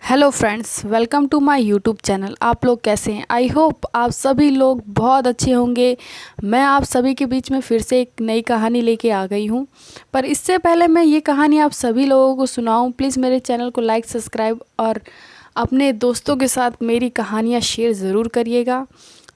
Hello friends, welcome to my YouTube channel. आप लोग कैसे हैं? आई होप आप सभी लोग बहुत अच्छे होंगे। मैं आप सभी के बीच में फिर से एक नई कहानी लेके आ गई हूँ। पर इससे पहले मैं ये कहानी आप सभी लोगों को सुनाऊँ, प्लीज़ मेरे चैनल को लाइक, सब्सक्राइब और अपने दोस्तों के साथ मेरी कहानियाँ शेयर ज़रूर करिएगा।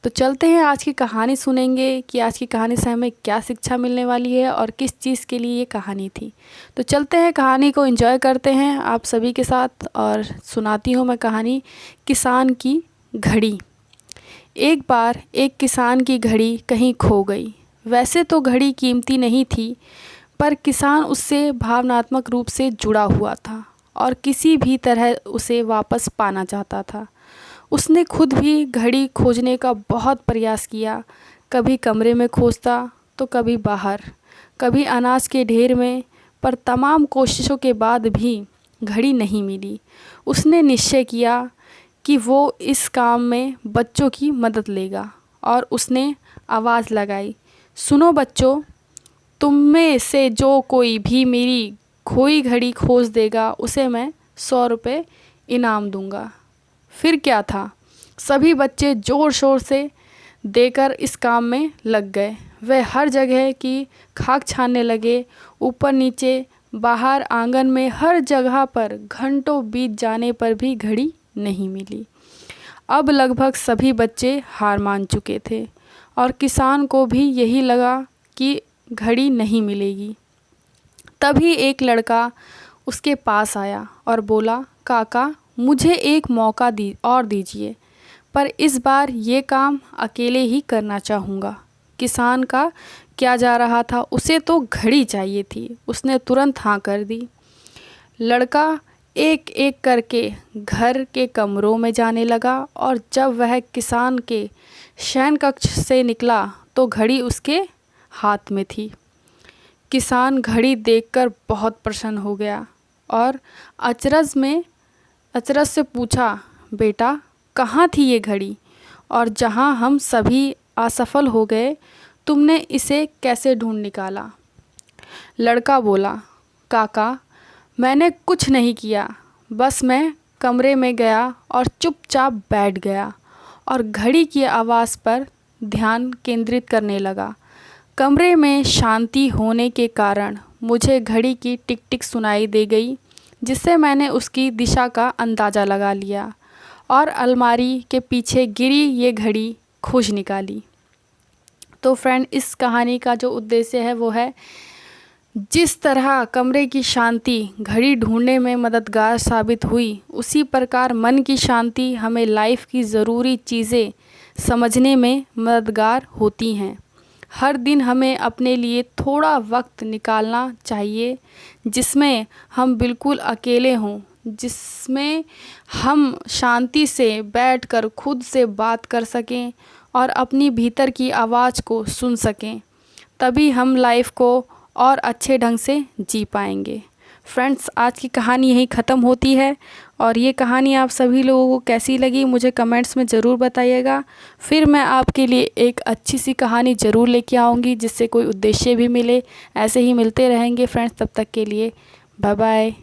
तो चलते हैं, आज की कहानी सुनेंगे कि आज की कहानी से हमें क्या शिक्षा मिलने वाली है और किस चीज़ के लिए ये कहानी थी। तो चलते हैं, कहानी को एंजॉय करते हैं आप सभी के साथ। और सुनाती हूँ मैं कहानी, किसान की घड़ी। एक बार एक किसान की घड़ी कहीं खो गई। वैसे तो घड़ी कीमती नहीं थी, पर किसान उससे भावनात्मक रूप से जुड़ा हुआ था और किसी भी तरह उसे वापस पाना चाहता था। उसने खुद भी घड़ी खोजने का बहुत प्रयास किया। कभी कमरे में खोजता तो कभी बाहर, कभी अनाज के ढेर में, पर तमाम कोशिशों के बाद भी घड़ी नहीं मिली। उसने निश्चय किया कि वो इस काम में बच्चों की मदद लेगा और उसने आवाज़ लगाई, सुनो बच्चों, तुम में से जो कोई भी मेरी खोई घड़ी खोज देगा उसे मैं 100 रुपये इनाम दूंगा। फिर क्या था, सभी बच्चे ज़ोर शोर से देकर इस काम में लग गए। वे हर जगह की खाक छानने लगे, ऊपर नीचे, बाहर, आंगन में, हर जगह पर। घंटों बीत जाने पर भी घड़ी नहीं मिली। अब लगभग सभी बच्चे हार मान चुके थे और किसान को भी यही लगा कि घड़ी नहीं मिलेगी। तभी एक लड़का उसके पास आया और बोला, काका, मुझे एक मौका दीजिए, पर इस बार ये काम अकेले ही करना चाहूँगा। किसान का क्या जा रहा था, उसे तो घड़ी चाहिए थी। उसने तुरंत हाँ कर दी। लड़का एक एक करके घर के कमरों में जाने लगा और जब वह किसान के शयन कक्ष से निकला तो घड़ी उसके हाथ में थी। किसान घड़ी देखकर बहुत प्रसन्न हो गया और अचरज से पूछा, बेटा, कहाँ थी ये घड़ी? और जहाँ हम सभी असफल हो गए, तुमने इसे कैसे ढूंढ निकाला? लड़का बोला, काका, मैंने कुछ नहीं किया, बस मैं कमरे में गया और चुपचाप बैठ गया और घड़ी की आवाज़ पर ध्यान केंद्रित करने लगा। कमरे में शांति होने के कारण मुझे घड़ी की टिक टिक सुनाई दे गई, जिससे मैंने उसकी दिशा का अंदाज़ा लगा लिया और अलमारी के पीछे गिरी ये घड़ी खोज निकाली। तो फ्रेंड, इस कहानी का जो उद्देश्य है वो है, जिस तरह कमरे की शांति घड़ी ढूंढने में मददगार साबित हुई, उसी प्रकार मन की शांति हमें लाइफ की ज़रूरी चीज़ें समझने में मददगार होती हैं। हर दिन हमें अपने लिए थोड़ा वक्त निकालना चाहिए, जिसमें हम बिल्कुल अकेले हों, जिसमें हम शांति से बैठकर खुद से बात कर सकें और अपनी भीतर की आवाज़ को सुन सकें। तभी हम लाइफ को और अच्छे ढंग से जी पाएंगे। फ्रेंड्स, आज की कहानी यहीं ख़त्म होती है और ये कहानी आप सभी लोगों को कैसी लगी मुझे कमेंट्स में ज़रूर बताइएगा। फिर मैं आपके लिए एक अच्छी सी कहानी ज़रूर लेके आऊँगी, जिससे कोई उद्देश्य भी मिले। ऐसे ही मिलते रहेंगे फ्रेंड्स, तब तक के लिए बाय बाय।